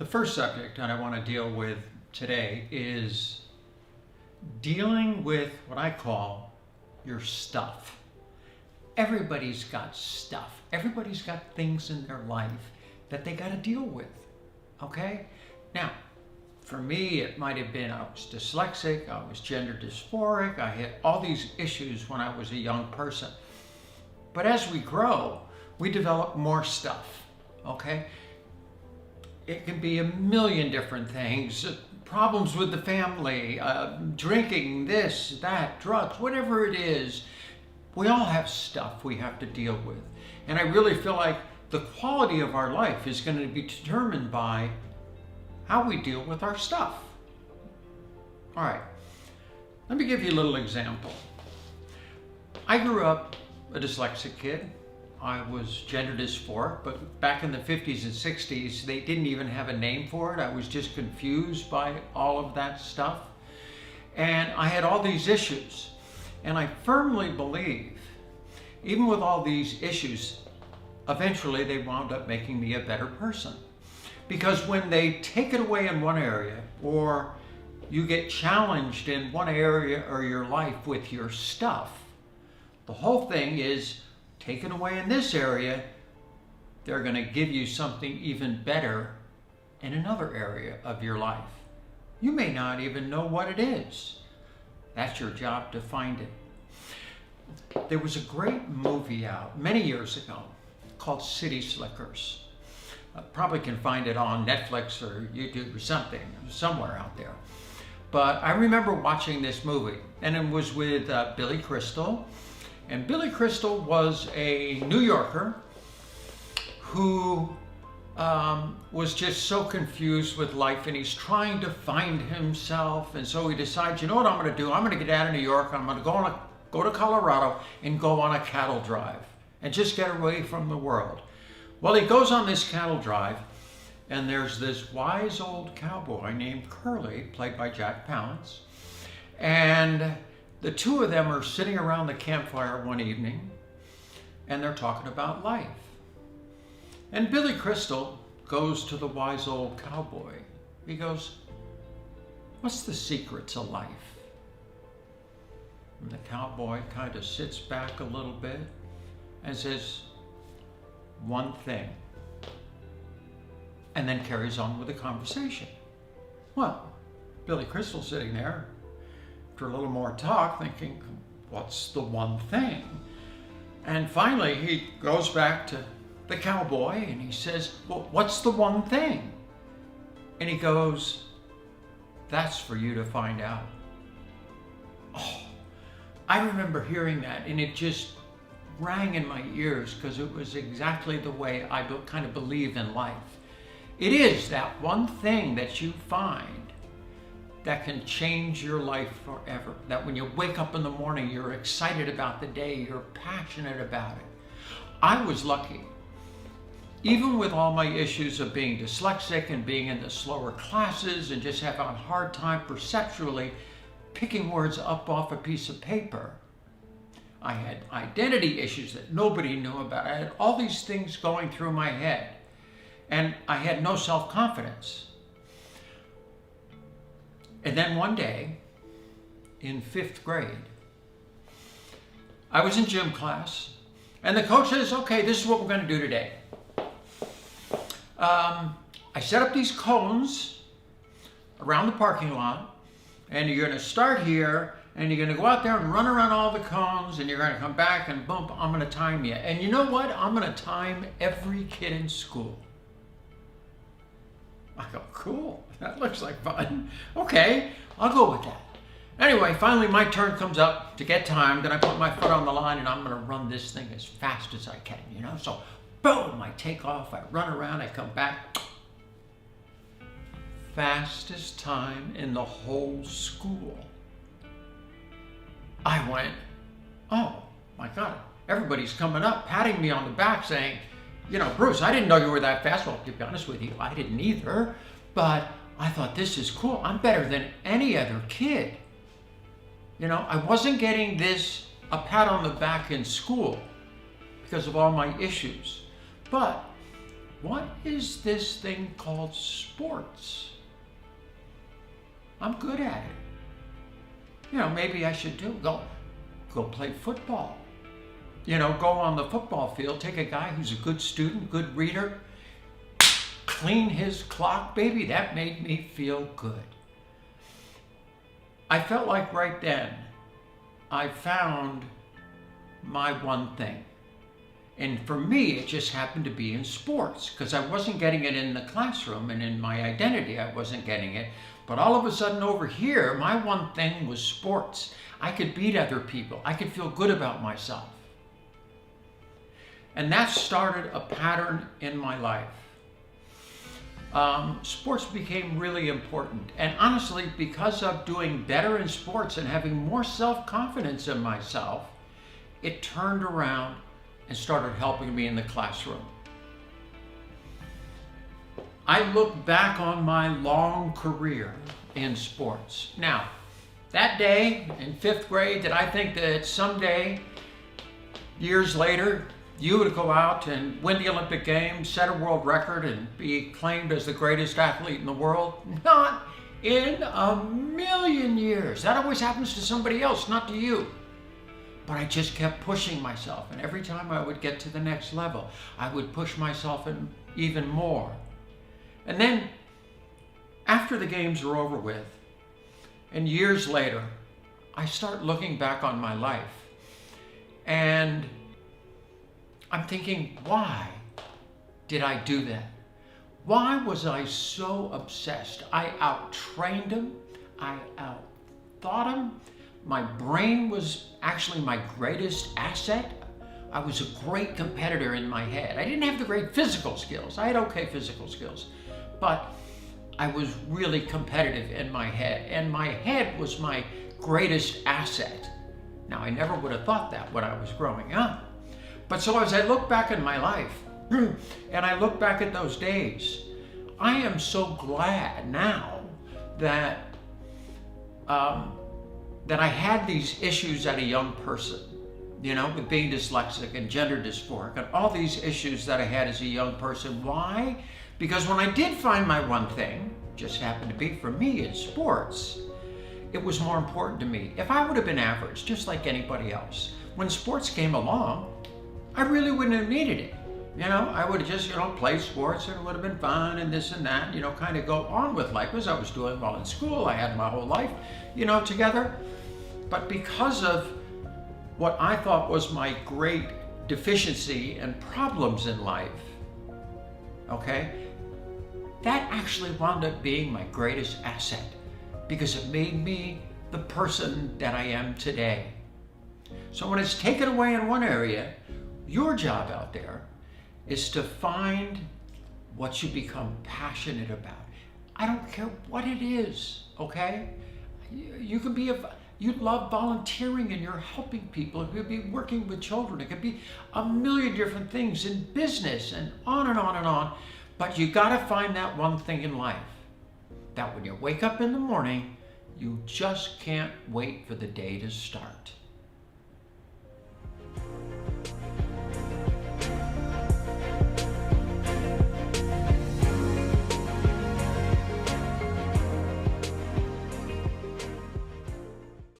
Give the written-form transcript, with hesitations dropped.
first subject that I want to deal with today is dealing with what I call your stuff. Everybody's got stuff. Everybody's got things in their life that they got to deal with, okay? Now, for me, it might have been I was dyslexic, I was gender dysphoric, I had all these issues when I was a young person. But as we grow, we develop more stuff, okay? It can be a million different things, problems with the family, drinking, this, that, drugs, whatever it is. We all have stuff we have to deal with. And I really feel like the quality of our life is going to be determined by how we deal with our stuff. All right, let me give you a little example. I grew up a dyslexic kid. I was gender dysphoric, but back in the 50s and 60s, they didn't even have a name for it. I was just confused by all of that stuff. And I had all these issues. And I firmly believe, even with all these issues, eventually they wound up making me a better person. Because when they take it away in one area, or you get challenged in one area or your life with your stuff, the whole thing is taken away in this area, they're going to give you something even better in another area of your life. You may not even know what it is. That's your job to find it. There was a great movie out many years ago called City Slickers. Probably can find it on Netflix or YouTube or something, somewhere out there. But I remember watching this movie, and it was with Billy Crystal. And Billy Crystal was a New Yorker who was just so confused with life, and he's trying to find himself. And so he decides, you know what I'm going to do? I'm going to get out of New York. I'm going to go to Colorado and go on a cattle drive and just get away from the world. Well, he goes on this cattle drive, and there's this wise old cowboy named Curly, played by Jack Palance. And the two of them are sitting around the campfire one evening, and they're talking about life. And Billy Crystal goes to the wise old cowboy. He goes, "What's the secret to life?" And the cowboy kind of sits back a little bit and says, "One thing," and then carries on with the conversation. Well, Billy Crystal sitting there after a little more talk thinking, what's the one thing? And finally he goes back to the cowboy and he says, well, what's the one thing? And he goes, that's for you to find out. Oh, I remember hearing that, and it just rang in my ears because it was exactly the way I kind of believe in life. It is that one thing that you find that can change your life forever. That when you wake up in the morning, you're excited about the day, you're passionate about it. I was lucky. Even with all my issues of being dyslexic and being in the slower classes and just having a hard time perceptually picking words up off a piece of paper, I had identity issues that nobody knew about. I had all these things going through my head, and I had no self-confidence. And then one day, in 5th grade, I was in gym class, and the coach says, okay, this is what we're going to do today. I set up these cones around the parking lot, and you're going to start here, and you're going to go out there and run around all the cones, and you're going to come back and boom, I'm going to time you. And you know what? I'm going to time every kid in school. I go, cool, that looks like fun. Okay, I'll go with that. Anyway, finally my turn comes up to get timed, and I put my foot on the line, and I'm going to run this thing as fast as I can, you know? So boom, I take off, I run around, I come back. Fastest time in the whole school. I went, oh my God, everybody's coming up, patting me on the back saying, you know, Bruce, I didn't know you were that fast. Well, to be honest with you, I didn't either. But I thought, this is cool. I'm better than any other kid. You know, I wasn't getting a pat on the back in school because of all my issues. But what is this thing called sports? I'm good at it. Maybe I should go play football. Go on the football field, take a guy who's a good student, good reader, clean his clock, baby. That made me feel good. I felt like right then I found my one thing. And for me, it just happened to be in sports, because I wasn't getting it in the classroom, and in my identity, I wasn't getting it. But all of a sudden over here, my one thing was sports. I could beat other people. I could feel good about myself. And that started a pattern in my life. Sports became really important. And honestly, because of doing better in sports and having more self-confidence in myself, it turned around and started helping me in the classroom. I look back on my long career in sports. Now, that day in 5th grade, did I think that someday, years later, you would go out and win the Olympic Games, set a world record, and be claimed as the greatest athlete in the world? Not in a million years. That always happens to somebody else, not to you. But I just kept pushing myself, and every time I would get to the next level, I would push myself even more. And then, after the games were over with, and years later, I start looking back on my life, and I'm thinking, why did I do that? Why was I so obsessed? I out-trained him, I out-thought him. My brain was actually my greatest asset. I was a great competitor in my head. I didn't have the great physical skills. I had okay physical skills, but I was really competitive in my head, and my head was my greatest asset. Now, I never would have thought that when I was growing up. But so as I look back in my life, and I look back at those days, I am so glad now that that I had these issues at a young person, with being dyslexic and gender dysphoric and all these issues that I had as a young person. Why? Because when I did find my one thing, just happened to be for me in sports, it was more important to me. If I would have been average, just like anybody else, when sports came along, I really wouldn't have needed it. I would have just, played sports, and it would have been fun and this and that, kind of go on with life, because I was doing well in school. I had my whole life, together. But because of what I thought was my great deficiency and problems in life, okay, that actually wound up being my greatest asset, because it made me the person that I am today. So when it's taken away in one area, your job out there is to find what you become passionate about. I don't care what it is, okay? You can be you love volunteering and you're helping people. It could be working with children. It could be a million different things in business, and on and on and on. But you gotta find that one thing in life, that when you wake up in the morning, you just can't wait for the day to start.